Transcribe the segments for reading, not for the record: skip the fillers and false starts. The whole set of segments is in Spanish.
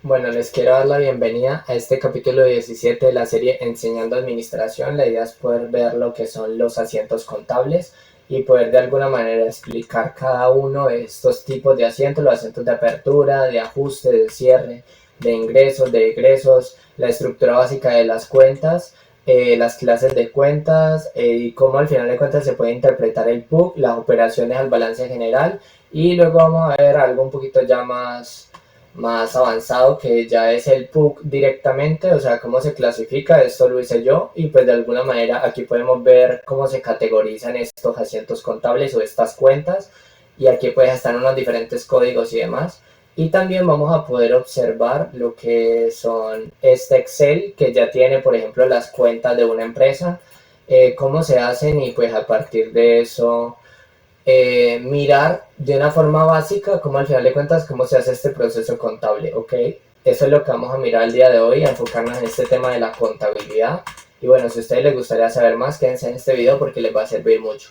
Bueno, les quiero dar la bienvenida a este capítulo 17 de la serie Enseñando Administración. La idea es poder ver lo que son los asientos contables y poder de alguna manera explicar cada uno de estos tipos de asientos, los asientos de apertura, de ajuste, de cierre, de ingresos, de egresos, la estructura básica de las cuentas, las clases de cuentas y cómo al final de cuentas se puede interpretar el PUC, las operaciones al balance general, y luego vamos a ver algo un poquito ya más avanzado, que ya es el PUC directamente, o sea, cómo se clasifica. Esto lo hice yo y pues de alguna manera aquí podemos ver cómo se categorizan estos asientos contables o estas cuentas, y aquí pues están unos diferentes códigos y demás. Y también vamos a poder observar lo que son este Excel, que ya tiene por ejemplo las cuentas de una empresa, cómo se hacen, y pues a partir de eso mirar de una forma básica cómo al final de cuentas cómo se hace este proceso contable, ¿ok? Eso es lo que vamos a mirar el día de hoy, a enfocarnos en este tema de la contabilidad. Y bueno, si a ustedes les gustaría saber más, quédense en este video porque les va a servir mucho.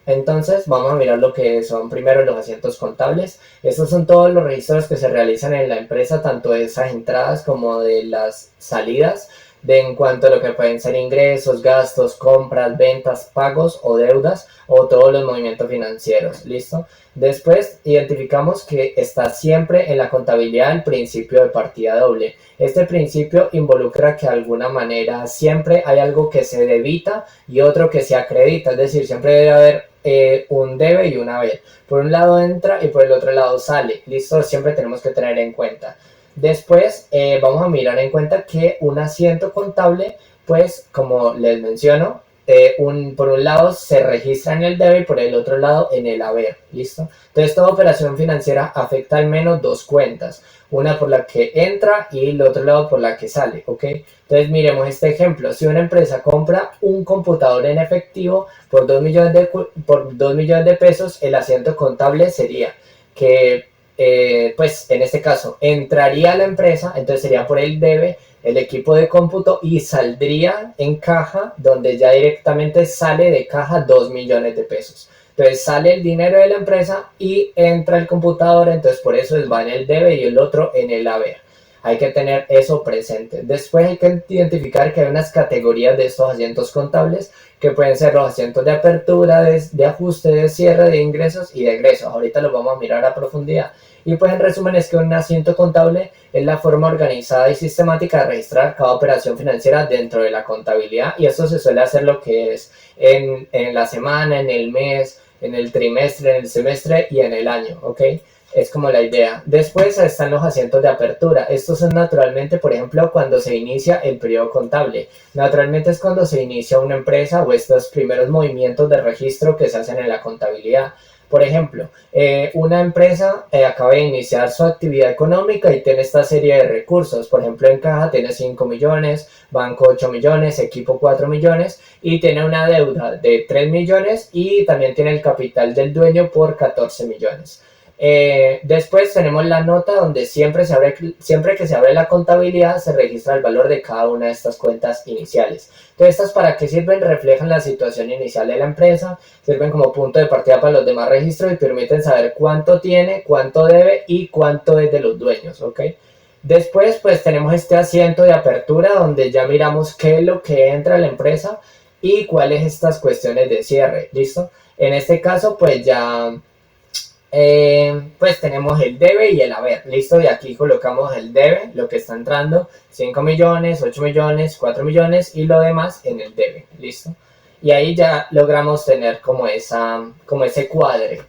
Entonces vamos a mirar lo que son primero los asientos contables. Estos son todos los registros que se realizan en la empresa, tanto de esas entradas como de las salidas, de en cuanto a lo que pueden ser ingresos, gastos, compras, ventas, pagos o deudas, o todos los movimientos financieros. ¿Listo? Después identificamos que está siempre en la contabilidad el principio de partida doble. Este principio involucra que de alguna manera siempre hay algo que se debita y otro que se acredita, es decir, siempre debe haber un debe y un haber. Por un lado entra y por el otro lado sale. ¿Listo? Siempre tenemos que tener en cuenta. Después vamos a mirar en cuenta que un asiento contable, pues como les menciono, por un lado se registra en el debe y por el otro lado en el haber. ¿Listo? Entonces toda operación financiera afecta al menos dos cuentas, una por la que entra y el otro lado por la que sale, ¿ok? Entonces miremos este ejemplo. Si una empresa compra un computador en efectivo por 2 millones de pesos, el asiento contable sería que pues en este caso entraría a la empresa, entonces sería por el debe el equipo de cómputo, y saldría en caja, donde ya directamente sale de caja 2 millones de pesos. Entonces sale el dinero de la empresa y entra el computador, entonces por eso va en el debe y el otro en el haber. Hay que tener eso presente. Después hay que identificar que hay unas categorías de estos asientos contables, que pueden ser los asientos de apertura, de ajuste, de cierre, de ingresos y de egresos. Ahorita los vamos a mirar a profundidad. Y pues en resumen es que un asiento contable es la forma organizada y sistemática de registrar cada operación financiera dentro de la contabilidad, y esto se suele hacer lo que es en la semana, en el mes, en el trimestre, en el semestre y en el año, ¿ok? Es como la idea. Después están los asientos de apertura. Estos son naturalmente, por ejemplo, cuando se inicia el periodo contable. Naturalmente es cuando se inicia una empresa o estos primeros movimientos de registro que se hacen en la contabilidad. Por ejemplo, una empresa acaba de iniciar su actividad económica y tiene esta serie de recursos. Por ejemplo, en caja tiene 5 millones, banco 8 millones, equipo 4 millones, y tiene una deuda de 3 millones y también tiene el capital del dueño por 14 millones. Después tenemos la nota, donde siempre que se abre la contabilidad se registra el valor de cada una de estas cuentas iniciales. Entonces, ¿estas para qué sirven? Reflejan la situación inicial de la empresa, sirven como punto de partida para los demás registros y permiten saber cuánto tiene, cuánto debe y cuánto es de los dueños, ¿ok? Después pues tenemos este asiento de apertura, donde ya miramos qué es lo que entra a la empresa y cuáles estas cuestiones de cierre. ¿Listo? En este caso pues ya pues tenemos el debe y el haber. ¿Listo? Y aquí colocamos el debe, lo que está entrando, 5 millones, 8 millones, 4 millones, y lo demás en el debe. ¿Listo? Y ahí ya logramos tener como ese cuadre.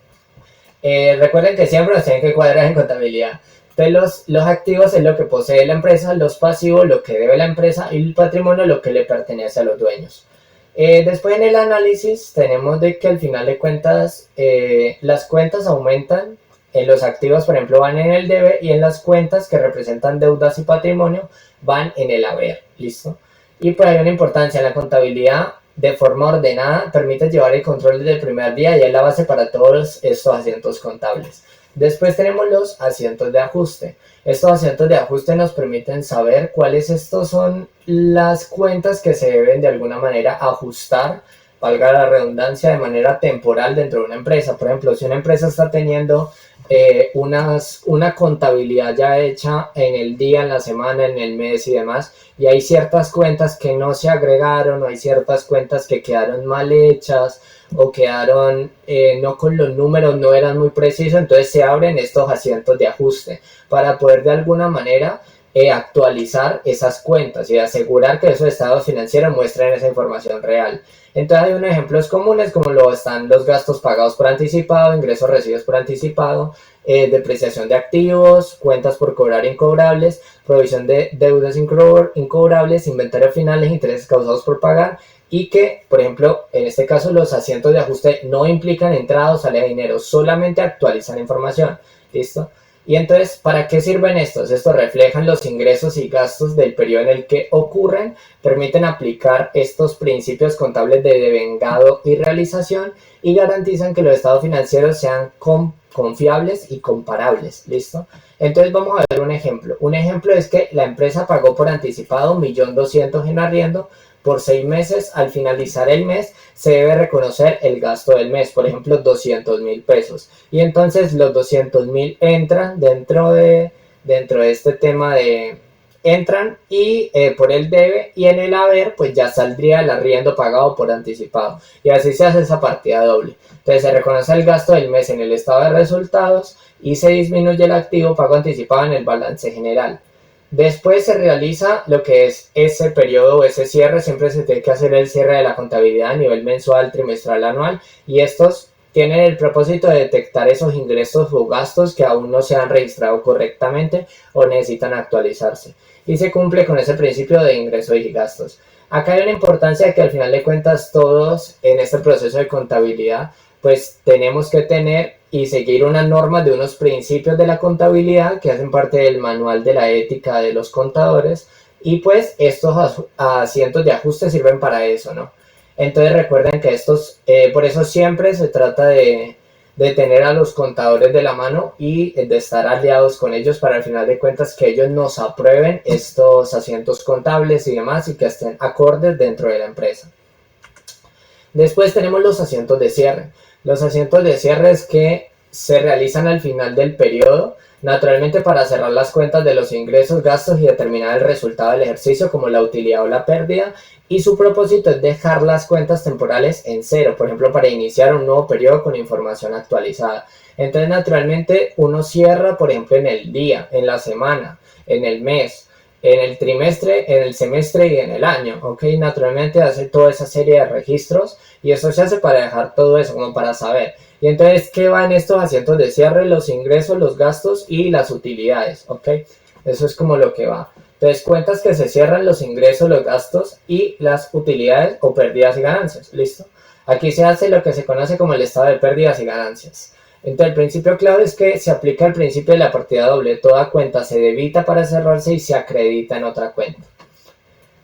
Recuerden que siempre nos tienen que cuadrar en contabilidad. Entonces los activos es lo que posee la empresa, los pasivos lo que debe la empresa, y el patrimonio lo que le pertenece a los dueños. Después en el análisis tenemos de que al final de cuentas las cuentas aumentan, en los activos por ejemplo van en el debe, y en las cuentas que representan deudas y patrimonio van en el haber. ¿Listo? Y pues hay una importancia en la contabilidad. De forma ordenada permite llevar el control desde el primer día y es la base para todos estos asientos contables. Después tenemos los asientos de ajuste. Estos asientos de ajuste nos permiten saber cuáles estos son las cuentas que se deben de alguna manera ajustar, valga la redundancia, de manera temporal dentro de una empresa. Por ejemplo, si una empresa está teniendo una contabilidad ya hecha en el día, en la semana, en el mes y demás, y hay ciertas cuentas que no se agregaron, o hay ciertas cuentas que quedaron mal hechas, o quedaron no con los números, no eran muy precisos, entonces se abren estos asientos de ajuste para poder de alguna manera actualizar esas cuentas y asegurar que esos estados financieros muestren esa información real. Entonces hay unos ejemplos comunes como lo están los gastos pagados por anticipado, ingresos recibidos por anticipado, depreciación de activos, cuentas por cobrar incobrables, provisión de deudas incobrables, inventario finales, intereses causados por pagar, y que, por ejemplo, en este caso los asientos de ajuste no implican entrada o salida de dinero, solamente actualizan información. ¿Listo? Y entonces, ¿para qué sirven estos? Estos reflejan los ingresos y gastos del periodo en el que ocurren, permiten aplicar estos principios contables de devengado y realización y garantizan que los estados financieros sean confiables y comparables. ¿Listo? Entonces vamos a ver un ejemplo. Un ejemplo es que la empresa pagó por anticipado 1.200.000 en arriendo por 6 meses. Al finalizar el mes se debe reconocer el gasto del mes, por ejemplo 200.000 pesos, y entonces los 200.000 entran dentro de este tema de entran y por el debe, y en el haber pues ya saldría el arriendo pagado por anticipado, y así se hace esa partida doble. Entonces se reconoce el gasto del mes en el estado de resultados y se disminuye el activo pago anticipado en el balance general. Después se realiza lo que es ese periodo o ese cierre. Siempre se tiene que hacer el cierre de la contabilidad a nivel mensual, trimestral, anual, y estos tienen el propósito de detectar esos ingresos o gastos que aún no se han registrado correctamente o necesitan actualizarse. Y se cumple con ese principio de ingresos y gastos. Acá hay una importancia de que al final de cuentas todos en este proceso de contabilidad pues tenemos que tener y seguir unas normas de unos principios de la contabilidad que hacen parte del manual de la ética de los contadores, y pues estos asientos de ajuste sirven para eso, ¿no? Entonces recuerden que estos, por eso siempre se trata de tener a los contadores de la mano y de estar aliados con ellos para al final de cuentas que ellos nos aprueben estos asientos contables y demás y que estén acordes dentro de la empresa. Después tenemos los asientos de cierre. Los asientos de cierre es que se realizan al final del periodo, naturalmente para cerrar las cuentas de los ingresos, gastos y determinar el resultado del ejercicio como la utilidad o la pérdida, y su propósito es dejar las cuentas temporales en cero, por ejemplo para iniciar un nuevo periodo con información actualizada. Entonces naturalmente uno cierra por ejemplo en el día, en la semana, en el mes, en el trimestre, en el semestre y en el año, ¿ok? Naturalmente hace toda esa serie de registros y eso se hace para dejar todo eso como para saber. Y entonces, ¿qué va en estos asientos de cierre? Los ingresos, los gastos y las utilidades, ¿ok? Eso es como lo que va. Entonces, cuentas que se cierran los ingresos, los gastos y las utilidades o pérdidas y ganancias, ¿listo? Aquí se hace lo que se conoce como el estado de pérdidas y ganancias. Entonces, el principio clave es que se aplica el principio de la partida doble. Toda cuenta se debita para cerrarse y se acredita en otra cuenta.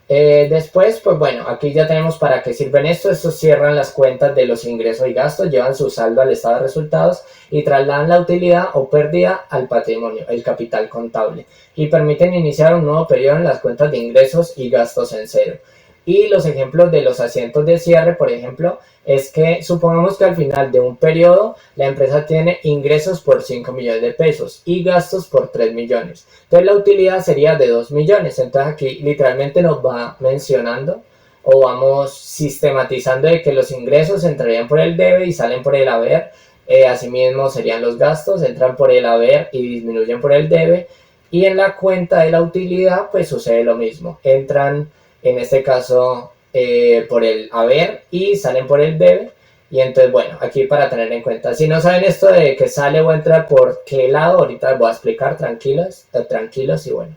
Después, pues bueno, aquí ya tenemos para qué sirven esto. Estos cierran las cuentas de los ingresos y gastos, llevan su saldo al estado de resultados y trasladan la utilidad o pérdida al patrimonio, el capital contable, y permiten iniciar un nuevo periodo en las cuentas de ingresos y gastos en cero. Y los ejemplos de los asientos de cierre, por ejemplo, es que supongamos que al final de un periodo la empresa tiene ingresos por 5 millones de pesos y gastos por 3 millones. Entonces la utilidad sería de 2 millones. Entonces aquí literalmente nos va mencionando o vamos sistematizando de que los ingresos entrarían por el debe y salen por el haber. Asimismo serían los gastos, entran por el haber y disminuyen por el debe. Y en la cuenta de la utilidad pues sucede lo mismo. Entran en este caso por el haber y salen por el debe. Y entonces, bueno, aquí para tener en cuenta, si no saben esto de que sale o entra por qué lado, ahorita les voy a explicar, tranquilos y bueno.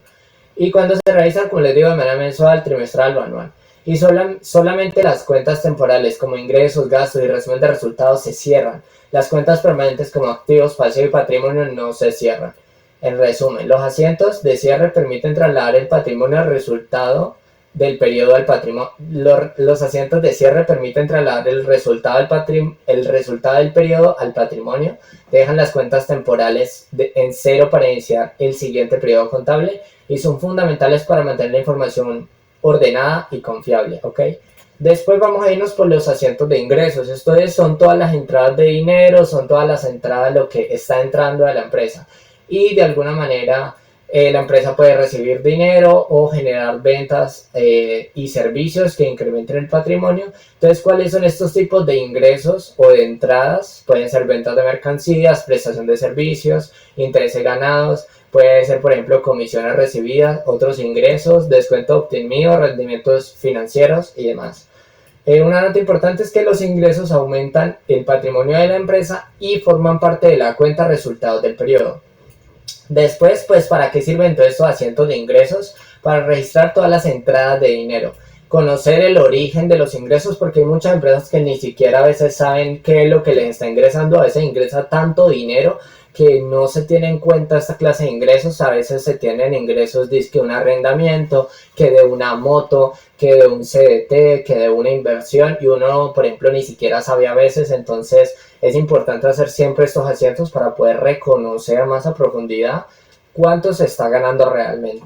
Y cuando se realizan, como les digo, de manera mensual, trimestral o anual. Y solamente las cuentas temporales como ingresos, gastos y resumen de resultados se cierran. Las cuentas permanentes como activos, pasivos y patrimonio no se cierran. En resumen, los asientos de cierre permiten trasladar el patrimonio al resultado del periodo al patrimonio. Los asientos de cierre permiten trasladar el resultado del periodo al patrimonio, dejan las cuentas temporales en cero para iniciar el siguiente periodo contable y son fundamentales para mantener la información ordenada y confiable, ¿ok? Después vamos a irnos por los asientos de ingresos. Esto son todas las entradas de dinero, son todas las entradas, lo que está entrando a la empresa. Y de alguna manera la empresa puede recibir dinero o generar ventas y servicios que incrementen el patrimonio. Entonces, ¿cuáles son estos tipos de ingresos o de entradas? Pueden ser ventas de mercancías, prestación de servicios, intereses ganados. Puede ser, por ejemplo, comisiones recibidas, otros ingresos, descuento obtenido, rendimientos financieros y demás. Una nota importante es que los ingresos aumentan el patrimonio de la empresa y forman parte de la cuenta resultados del periodo. Después, pues, ¿para qué sirven todos estos asientos de ingresos? Para registrar todas las entradas de dinero. Conocer el origen de los ingresos, porque hay muchas empresas que ni siquiera a veces saben qué es lo que les está ingresando. A veces ingresa tanto dinero que no se tiene en cuenta esta clase de ingresos. A veces se tienen ingresos de un arrendamiento, que de una moto, que de un CDT, que de una inversión, y uno, por ejemplo, ni siquiera sabe a veces. Entonces es importante hacer siempre estos asientos para poder reconocer más a profundidad cuánto se está ganando realmente.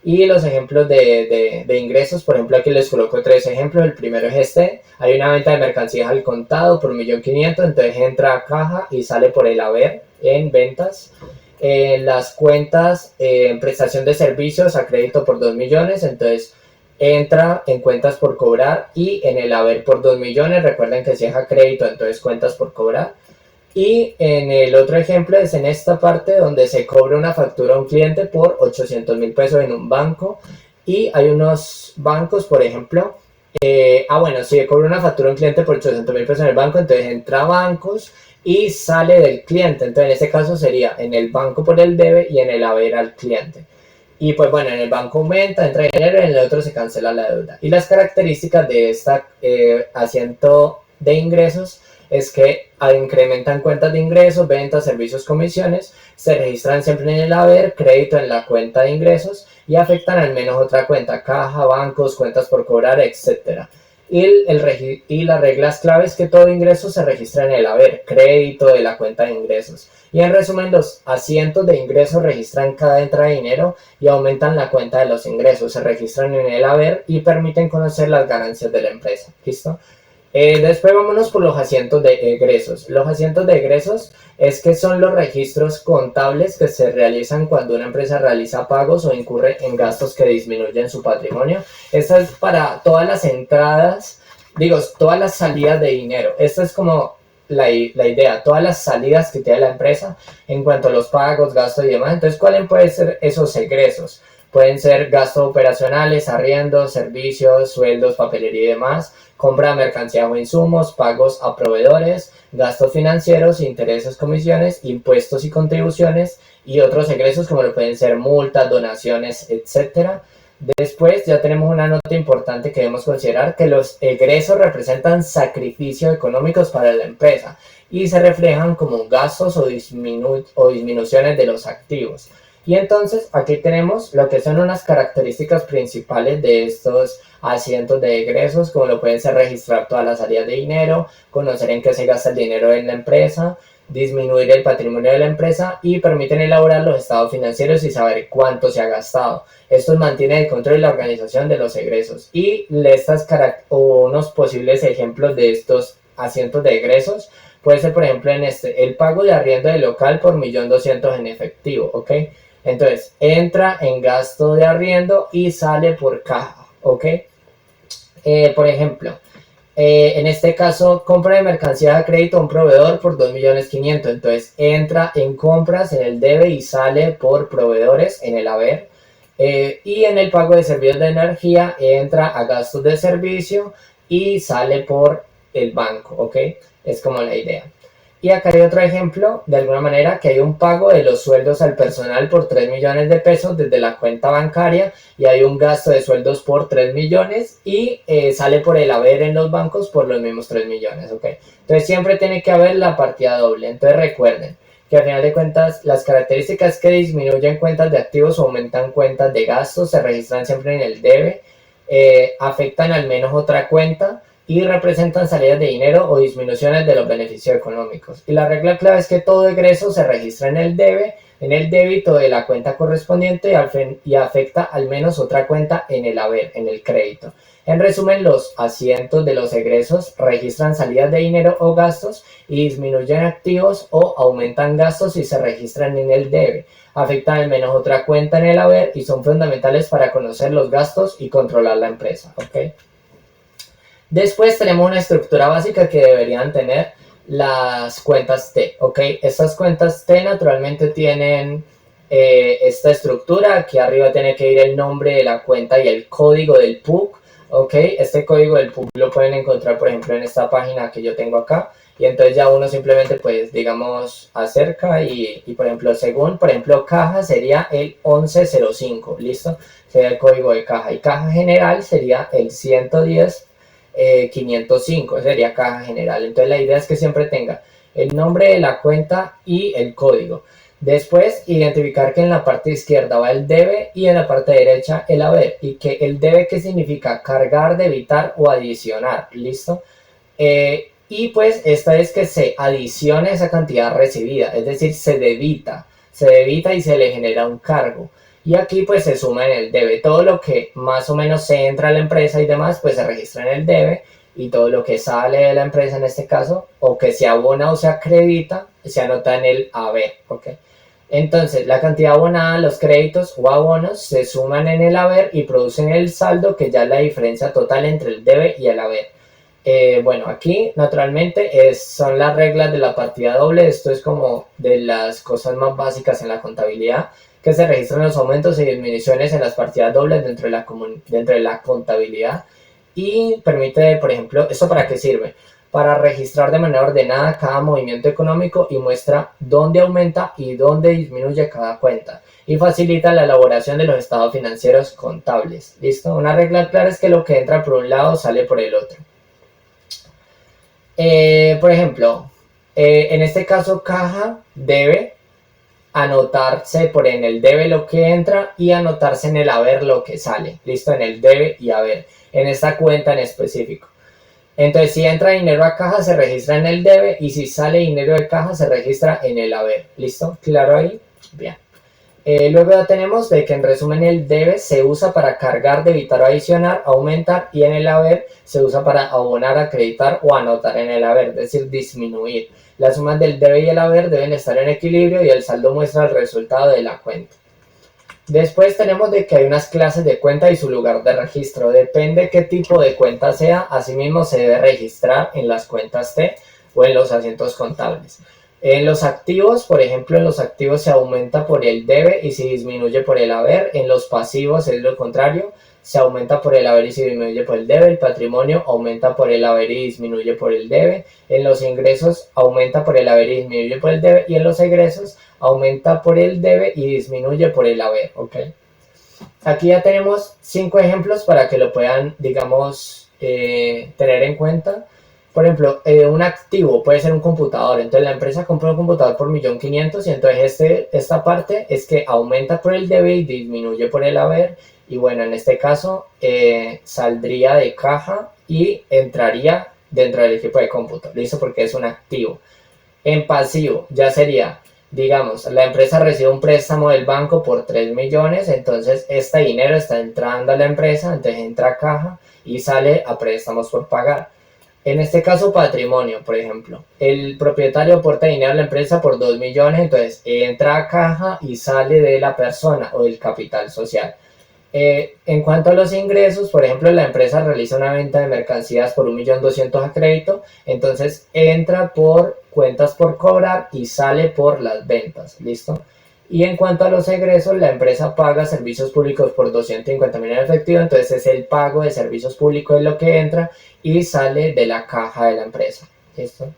Y los ejemplos de ingresos, por ejemplo, aquí les coloco 3 ejemplos. El primero es este: hay una venta de mercancías al contado por 1.500.000, entonces entra a caja y sale por el haber en ventas. Las cuentas en prestación de servicios a crédito por 2 millones, entonces entra en cuentas por cobrar y en el haber por 2 millones. Recuerden que si es a crédito, entonces cuentas por cobrar. Y en el otro ejemplo es en esta parte donde se cobra una factura a un cliente por 800.000 pesos en un banco. Y hay unos bancos, por ejemplo, bueno, si cobra una factura a un cliente por 800.000 pesos en el banco, entonces entra a bancos y sale del cliente. Entonces en este caso sería en el banco por el debe y en el haber al cliente. Y pues bueno, en el banco aumenta, entra dinero, en el otro se cancela la deuda. Y las características de esta asiento de ingresos es que incrementan cuentas de ingresos, ventas, servicios, comisiones, se registran siempre en el haber, crédito en la cuenta de ingresos y afectan al menos otra cuenta, caja, bancos, cuentas por cobrar, etc. Y las reglas claves que todo ingreso se registra en el haber, crédito de la cuenta de ingresos. Y en resumen, los asientos de ingresos registran cada entrada de dinero y aumentan la cuenta de los ingresos, se registran en el haber y permiten conocer las ganancias de la empresa. ¿Listo? Después vámonos por los asientos de egresos. Los asientos de egresos es que son los registros contables que se realizan cuando una empresa realiza pagos o incurre en gastos que disminuyen su patrimonio. Esta es para todas las entradas, todas las salidas de dinero. Esta es como la idea, todas las salidas que tiene la empresa en cuanto a los pagos, gastos y demás. Entonces, ¿cuáles pueden ser esos egresos? Pueden ser gastos operacionales, arriendos, servicios, sueldos, papelería y demás, compra de mercancía o insumos, pagos a proveedores, gastos financieros, intereses, comisiones, impuestos y contribuciones y otros egresos como lo pueden ser multas, donaciones, etc. Después ya tenemos una nota importante que debemos considerar, que los egresos representan sacrificios económicos para la empresa y se reflejan como gastos o disminuciones de los activos. Y entonces aquí tenemos lo que son unas características principales de estos asientos de egresos, como lo pueden ser registrar todas las salidas de dinero, conocer en qué se gasta el dinero en la empresa, disminuir el patrimonio de la empresa y permiten elaborar los estados financieros y saber cuánto se ha gastado. Esto mantiene el control y la organización de los egresos. Y unos posibles ejemplos de estos asientos de egresos puede ser, por ejemplo, en el pago de arriendo del local por 1.200.000 en efectivo, ¿ok? Entonces, entra en gasto de arriendo y sale por caja, ¿ok? Por ejemplo, en este caso, compra de mercancía a crédito a un proveedor por 2.500.000. Entonces, entra en compras en el debe y sale por proveedores en el haber. Y en el pago de servicios de energía, entra a gastos de servicio y sale por el banco, ¿ok? Es como la idea. Y acá hay otro ejemplo, de alguna manera, que hay un pago de los sueldos al personal por 3 millones de pesos desde la cuenta bancaria y hay un gasto de sueldos por 3 millones y sale por el haber en los bancos por los mismos 3 millones, ¿ok? Entonces siempre tiene que haber la partida doble. Entonces recuerden que al final de cuentas las características que disminuyen cuentas de activos o aumentan cuentas de gastos se registran siempre en el debe, afectan al menos otra cuenta y representan salidas de dinero o disminuciones de los beneficios económicos. Y la regla clave es que todo egreso se registra en el debe, en el débito de la cuenta correspondiente y afecta al menos otra cuenta en el haber, en el crédito. En resumen, los asientos de los egresos registran salidas de dinero o gastos y disminuyen activos o aumentan gastos y se registran en el debe. Afectan al menos otra cuenta en el haber y son fundamentales para conocer los gastos y controlar la empresa. ¿Okay? Después tenemos una estructura básica que deberían tener las cuentas T, ¿ok? Estas cuentas T naturalmente tienen esta estructura. Aquí arriba tiene que ir el nombre de la cuenta y el código del PUC, ¿ok? Este código del PUC lo pueden encontrar, por ejemplo, en esta página que yo tengo acá. Y entonces ya uno simplemente, pues, digamos, acerca y por ejemplo, según, por ejemplo, caja sería el 1105, ¿listo? Sería el código de caja. Y caja general sería el 110. 505, sería caja general. Entonces la idea es que siempre tenga el nombre de la cuenta y el código. Después identificar que en la parte izquierda va el debe y en la parte derecha el haber. Y que el debe, ¿qué significa? Cargar, debitar o adicionar. ¿Listo? Y pues esta es que se adicione esa cantidad recibida, es decir, se debita y se le genera un cargo. Y aquí pues se suma en el debe. Todo lo que más o menos se entra a la empresa y demás, pues se registra en el debe. Y todo lo que sale de la empresa en este caso, o que se abona o se acredita, se anota en el haber. ¿Okay? Entonces, la cantidad abonada, los créditos o abonos se suman en el haber y producen el saldo, que ya es la diferencia total entre el debe y el haber. Bueno, aquí naturalmente son las reglas de la partida doble. Esto es como de las cosas más básicas en la contabilidad, que se registran los aumentos y disminuciones en las partidas dobles dentro de la contabilidad, y permite, por ejemplo, ¿esto para qué sirve? Para registrar de manera ordenada cada movimiento económico y muestra dónde aumenta y dónde disminuye cada cuenta, y facilita la elaboración de los estados financieros contables. ¿Listo? Una regla clara es que lo que entra por un lado sale por el otro. Por ejemplo, en este caso caja debe anotarse en el debe lo que entra y anotarse en el haber lo que sale. Listo, en el debe y haber, en esta cuenta en específico. Entonces, si entra dinero a caja se registra en el debe, y si sale dinero de caja se registra en el haber. ¿Listo? ¿Claro ahí? Bien. Luego ya tenemos de que en resumen el debe se usa para cargar, debitar o adicionar, aumentar, y en el haber se usa para abonar, acreditar o anotar en el haber, es decir, disminuir. Las sumas del debe y el haber deben estar en equilibrio y el saldo muestra el resultado de la cuenta. Después tenemos de que hay unas clases de cuenta y su lugar de registro. Depende qué tipo de cuenta sea, asimismo se debe registrar en las cuentas T o en los asientos contables. En los activos, por ejemplo, en los activos se aumenta por el debe y se disminuye por el haber. En los pasivos es lo contrario, se aumenta por el haber y se disminuye por el debe. El patrimonio aumenta por el haber y disminuye por el debe. En los ingresos aumenta por el haber y disminuye por el debe. Y en los egresos aumenta por el debe y disminuye por el haber. ¿Okay? Aquí ya tenemos 5 ejemplos para que lo puedan, digamos, tener en cuenta. Por ejemplo, un activo puede ser un computador. Entonces la empresa compra un computador por 1.500.000 y entonces esta parte es que aumenta por el debe y disminuye por el haber. Y bueno, en este caso saldría de caja y entraría dentro del equipo de cómputo. ¿Listo? Porque es un activo. En pasivo ya sería, digamos, la empresa recibe un préstamo del banco por 3 millones, entonces este dinero está entrando a la empresa, entonces entra a caja y sale a préstamos por pagar. En este caso, patrimonio, por ejemplo. El propietario aporta dinero a la empresa por 2 millones, entonces entra a caja y sale de la persona o del capital social. En cuanto a los ingresos, por ejemplo, la empresa realiza una venta de mercancías por 1.200.000 a crédito, entonces entra por cuentas por cobrar y sale por las ventas. ¿Listo? Y en cuanto a los egresos, la empresa paga servicios públicos por 250.000 en efectivo, entonces es el pago de servicios públicos es lo que entra y sale de la caja de la empresa. ¿Listo?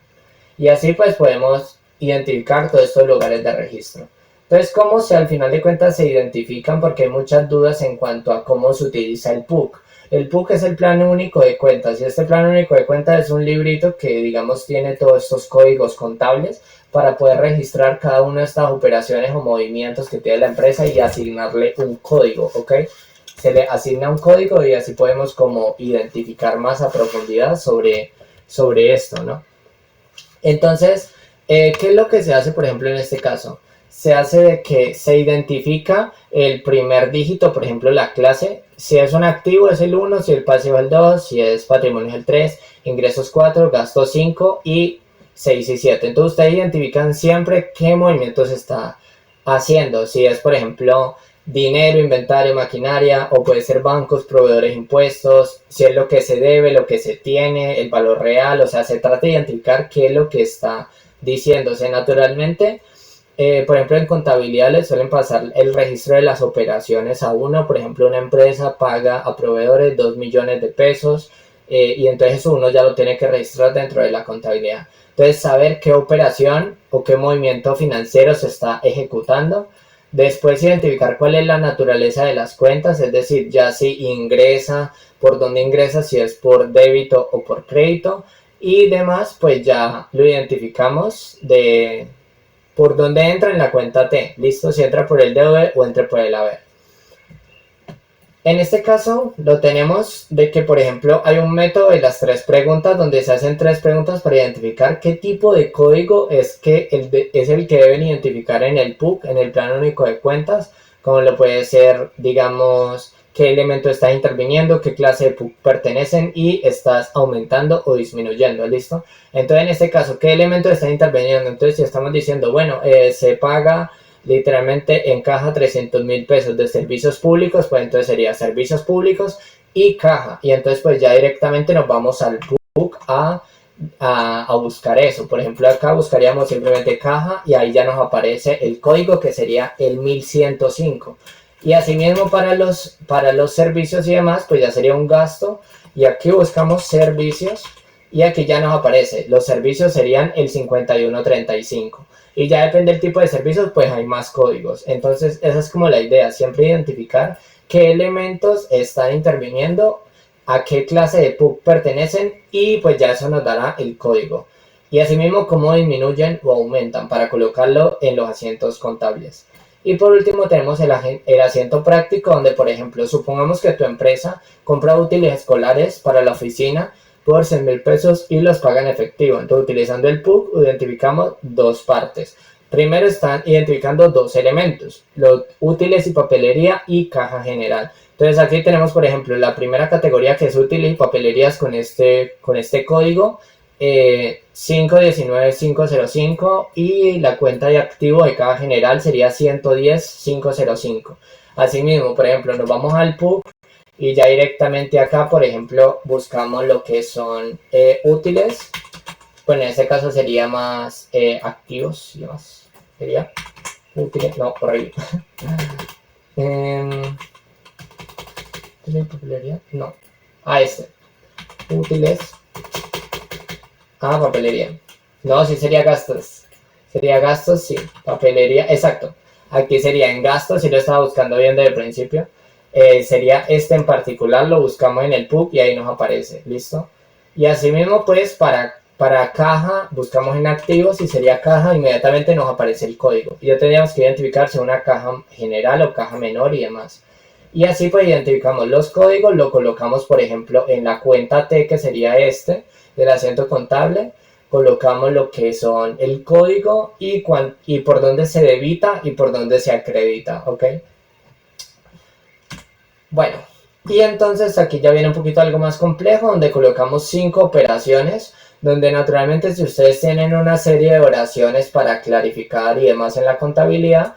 Y así pues podemos identificar todos estos lugares de registro. Entonces, ¿cómo al final de cuentas se identifican? Porque hay muchas dudas en cuanto a cómo se utiliza el PUC. El PUC es el Plan Único de Cuentas, y este Plan Único de Cuentas es un librito que, digamos, tiene todos estos códigos contables para poder registrar cada una de estas operaciones o movimientos que tiene la empresa y asignarle un código, ¿ok? Se le asigna un código y así podemos como identificar más a profundidad sobre esto, ¿no? Entonces, ¿qué es lo que se hace, por ejemplo, en este caso? se hace de que se identifica el primer dígito, por ejemplo, la clase. Si es un activo es el 1, si el pasivo es el 2, si es patrimonio es el 3, ingresos 4, gastos 5 y 6 y 7. Entonces ustedes identifican siempre qué movimientos está haciendo. Si es, por ejemplo, dinero, inventario, maquinaria, o puede ser bancos, proveedores, impuestos, si es lo que se debe, lo que se tiene, el valor real. O sea, se trata de identificar qué es lo que está diciéndose. Naturalmente, por ejemplo, en contabilidad les suelen pasar el registro de las operaciones a uno. Por ejemplo, una empresa paga a proveedores 2 millones de pesos, y entonces uno ya lo tiene que registrar dentro de la contabilidad. Entonces, saber qué operación o qué movimiento financiero se está ejecutando. Después, identificar cuál es la naturaleza de las cuentas, es decir, ya si ingresa, por dónde ingresa, si es por débito o por crédito. Y demás, pues ya lo identificamos de por dónde entra en la cuenta T. Listo, si entra por el debe o entra por el haber. En este caso lo tenemos de que, por ejemplo, hay un método de las 3 preguntas donde se hacen 3 preguntas para identificar qué tipo de código es el que deben identificar en el PUC, en el Plano Único de Cuentas, como lo puede ser, digamos, qué elemento estás interviniendo, qué clase de PUC pertenecen y estás aumentando o disminuyendo, ¿listo? Entonces, en este caso, ¿qué elemento estás interviniendo? Entonces, si estamos diciendo, bueno, se paga literalmente en caja 300.000 pesos de servicios públicos, pues entonces sería servicios públicos y caja. Y entonces pues ya directamente nos vamos al book a buscar eso. Por ejemplo, acá buscaríamos simplemente caja y ahí ya nos aparece el código que sería el 1105. Y asimismo para los servicios y demás, pues ya sería un gasto. Y aquí buscamos servicios y aquí ya nos aparece. Los servicios serían el 5135. Y ya depende del tipo de servicios, pues hay más códigos. Entonces, esa es como la idea, siempre identificar qué elementos están interviniendo, a qué clase de PUC pertenecen y pues ya eso nos dará el código. Y asimismo, cómo disminuyen o aumentan para colocarlo en los asientos contables. Y por último tenemos el asiento práctico, donde por ejemplo, supongamos que tu empresa compra útiles escolares para la oficina por 100.000 pesos y los paga en efectivo. Entonces, utilizando el PUC, identificamos 2 partes. Primero están identificando 2 elementos, los útiles y papelería y caja general. Entonces, aquí tenemos, por ejemplo, la primera categoría que es útiles y papelerías con este código 519505 y la cuenta de activo de caja general sería 110505. Asimismo, por ejemplo, nos vamos al PUC y ya directamente acá, por ejemplo, buscamos lo que son útiles. Pues en este caso sería más activos y demás. Sería útiles, no, horrible. ¿Papelería? No. Útiles. Papelería. No, sí sería gastos. Sería gastos, sí. Papelería, exacto. Aquí sería en gastos, si lo estaba buscando bien desde el principio. Sería este en particular, lo buscamos en el PUC y ahí nos aparece, ¿listo? Y asimismo, pues para caja, buscamos en activos y sería caja, inmediatamente nos aparece el código. Y ya tendríamos que identificar si una caja general o caja menor y demás. Y así pues identificamos los códigos, lo colocamos por ejemplo en la cuenta T, que sería del asiento contable. Colocamos lo que son el código y por dónde se debita y por dónde se acredita, ¿ok? Bueno, y entonces aquí ya viene un poquito algo más complejo, donde colocamos 5 operaciones, donde naturalmente si ustedes tienen una serie de oraciones para clarificar y demás en la contabilidad,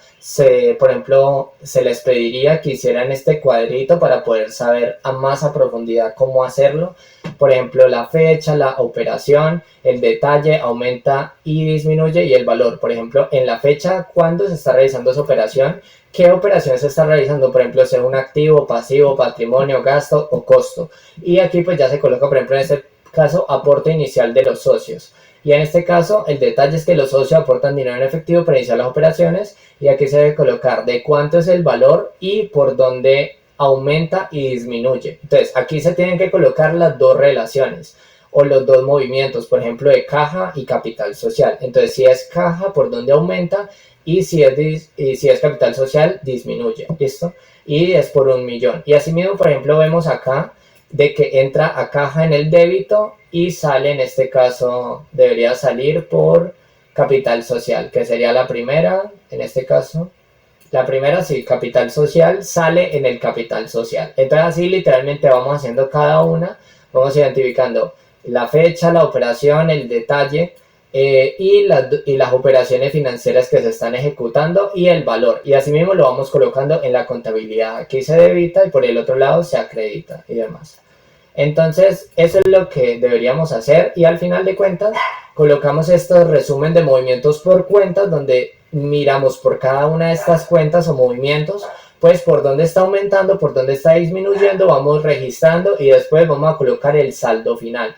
por ejemplo, se les pediría que hicieran este cuadrito para poder saber más a profundidad cómo hacerlo. Por ejemplo, la fecha, la operación, el detalle, aumenta y disminuye, y el valor. Por ejemplo, en la fecha, cuando se está realizando esa operación, qué operación se está realizando, por ejemplo, sea un activo, pasivo, patrimonio, gasto o costo. Y aquí pues ya se coloca, por ejemplo, en este caso, aporte inicial de los socios. Y en este caso, el detalle es que los socios aportan dinero en efectivo para iniciar las operaciones, y aquí se debe colocar de cuánto es el valor y por dónde aumenta y disminuye. Entonces, aquí se tienen que colocar las 2 relaciones o los 2 movimientos, por ejemplo, de caja y capital social. Entonces, si es caja, por dónde aumenta, y si es capital social, disminuye, ¿listo? Y es por 1.000.000. Y asimismo, por ejemplo, vemos acá de que entra a caja en el débito y sale, en este caso, debería salir por capital social, que sería la primera, en este caso. La primera, sí, capital social, sale en el capital social. Entonces así literalmente vamos haciendo cada una, vamos identificando la fecha, la operación, el detalle y las operaciones financieras que se están ejecutando y el valor. Y así mismo lo vamos colocando en la contabilidad. Aquí se debita y por el otro lado se acredita y demás. Entonces, eso es lo que deberíamos hacer y al final de cuentas colocamos estos resumen de movimientos por cuentas donde miramos por cada una de estas cuentas o movimientos, pues por dónde está aumentando, por dónde está disminuyendo, vamos registrando y después vamos a colocar el saldo final.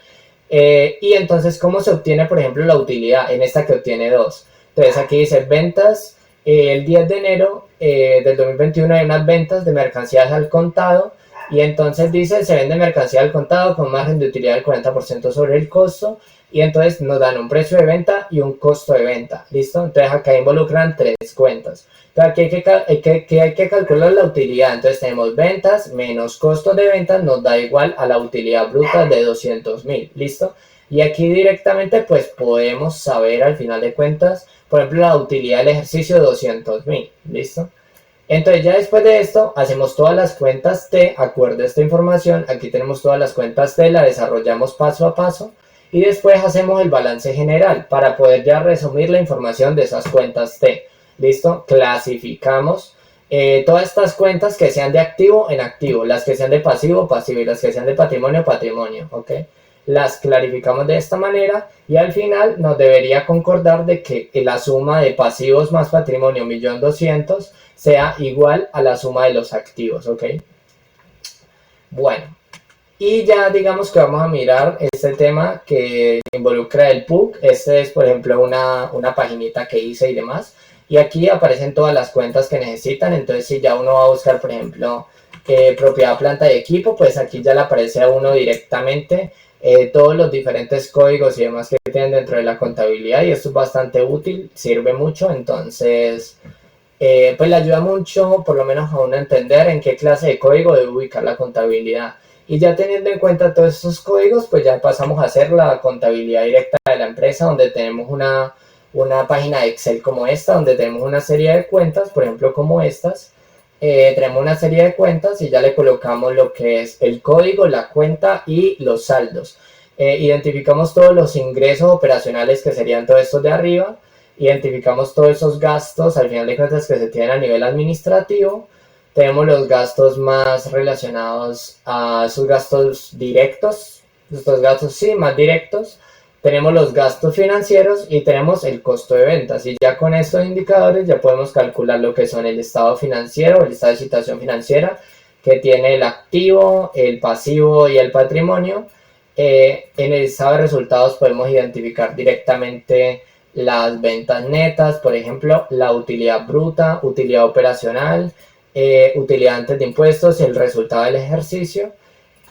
Y entonces, ¿cómo se obtiene, por ejemplo, la utilidad? En esta que obtiene 2. Entonces, aquí dice ventas, el 10 de enero del 2021 hay unas ventas de mercancías al contado y entonces dice se vende mercancía al contado con margen de utilidad del 40% sobre el costo y entonces nos dan un precio de venta y un costo de venta, ¿listo? Entonces acá involucran 3 cuentas. Entonces aquí hay que calcular la utilidad, entonces tenemos ventas menos costo de ventas nos da igual a la utilidad bruta de 200.000, ¿listo? Y aquí directamente pues podemos saber al final de cuentas, por ejemplo, la utilidad del ejercicio 200.000, ¿listo? Entonces ya después de esto hacemos todas las cuentas T, acuerdo a esta información, aquí tenemos todas las cuentas T, la desarrollamos paso a paso y después hacemos el balance general para poder ya resumir la información de esas cuentas T. ¿Listo? Clasificamos todas estas cuentas que sean de activo en activo, las que sean de pasivo, pasivo y las que sean de patrimonio, patrimonio, ¿ok? Las clarificamos de esta manera y al final nos debería concordar de que la suma de pasivos más patrimonio 1.200.000 sea igual a la suma de los activos, ¿ok? Bueno, y ya digamos que vamos a mirar este tema que involucra el PUC. Este es, por ejemplo, una paginita que hice y demás. Y aquí aparecen todas las cuentas que necesitan. Entonces, si ya uno va a buscar, por ejemplo, propiedad, planta y equipo, pues aquí ya le aparece a uno directamente todos los diferentes códigos y demás que tienen dentro de la contabilidad. Y esto es bastante útil, sirve mucho. Entonces, pues le ayuda mucho, por lo menos a uno entender en qué clase de código debe ubicar la contabilidad. Y ya teniendo en cuenta todos estos códigos, pues ya pasamos a hacer la contabilidad directa de la empresa, donde tenemos una página de Excel como esta, donde tenemos una serie de cuentas, por ejemplo, como estas. Tenemos una serie de cuentas y ya le colocamos lo que es el código, la cuenta y los saldos. Identificamos todos los ingresos operacionales que serían todos estos de arriba. Identificamos todos esos gastos, al final de cuentas, que se tienen a nivel administrativo. Tenemos los gastos más relacionados a esos gastos directos, estos gastos sí, más directos. Tenemos los gastos financieros y tenemos el costo de ventas. Y ya con estos indicadores ya podemos calcular lo que son el estado financiero, el estado de situación financiera, que tiene el activo, el pasivo y el patrimonio. En el estado de resultados podemos identificar directamente las ventas netas, por ejemplo, la utilidad bruta, utilidad operacional, utilidad antes de impuestos, el resultado del ejercicio.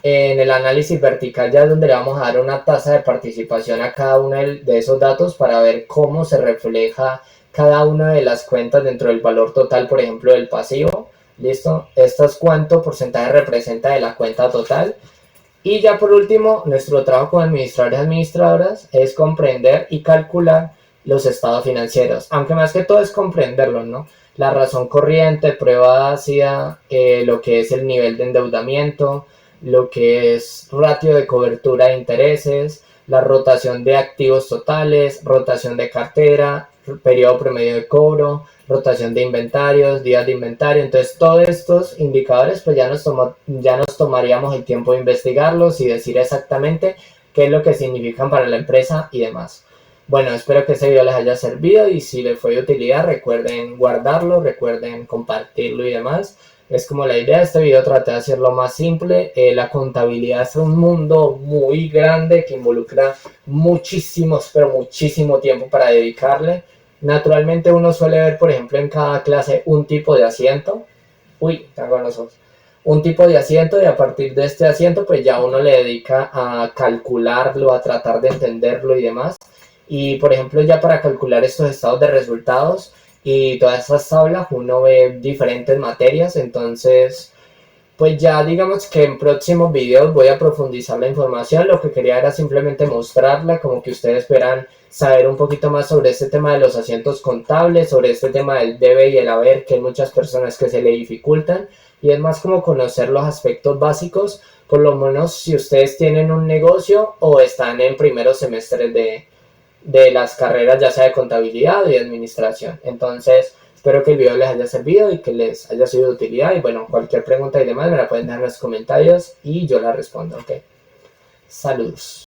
En el análisis vertical ya es donde le vamos a dar una tasa de participación a cada uno de esos datos para ver cómo se refleja cada una de las cuentas dentro del valor total, por ejemplo, del pasivo. ¿Listo? Esto es cuánto porcentaje representa de la cuenta total. Y ya por último, nuestro trabajo con administradores y administradoras es comprender y calcular los estados financieros, aunque más que todo es comprenderlos, ¿no? La razón corriente, prueba ácida, lo que es el nivel de endeudamiento, lo que es ratio de cobertura de intereses, la rotación de activos totales, rotación de cartera, periodo promedio de cobro, rotación de inventarios, días de inventario. Entonces todos estos indicadores pues ya nos tomaríamos el tiempo de investigarlos y decir exactamente qué es lo que significan para la empresa y demás. Bueno, espero que este video les haya servido y si les fue de utilidad recuerden guardarlo, recuerden compartirlo y demás. Es como la idea de este video, traté de hacerlo más simple. La contabilidad es un mundo muy grande que involucra muchísimos, pero muchísimo tiempo para dedicarle. Naturalmente uno suele ver, por ejemplo, en cada clase un tipo de asiento. Uy, tengo los ojos. Un tipo de asiento y a partir de este asiento pues ya uno le dedica a calcularlo, a tratar de entenderlo y demás. Y por ejemplo ya para calcular estos estados de resultados y todas estas tablas uno ve diferentes materias, entonces Pues ya digamos que en próximos videos voy a profundizar la información. Lo que quería era simplemente mostrarla, como que ustedes esperan saber un poquito más sobre este tema de los asientos contables, sobre este tema del debe y el haber, que hay muchas personas que se le dificultan, y es más como conocer los aspectos básicos, por lo menos si ustedes tienen un negocio o están en primeros semestres de las carreras, ya sea de contabilidad y de administración. Entonces, espero que el video les haya servido y que les haya sido de utilidad. Y bueno, cualquier pregunta y demás me la pueden dejar en los comentarios y yo la respondo. Ok. Saludos.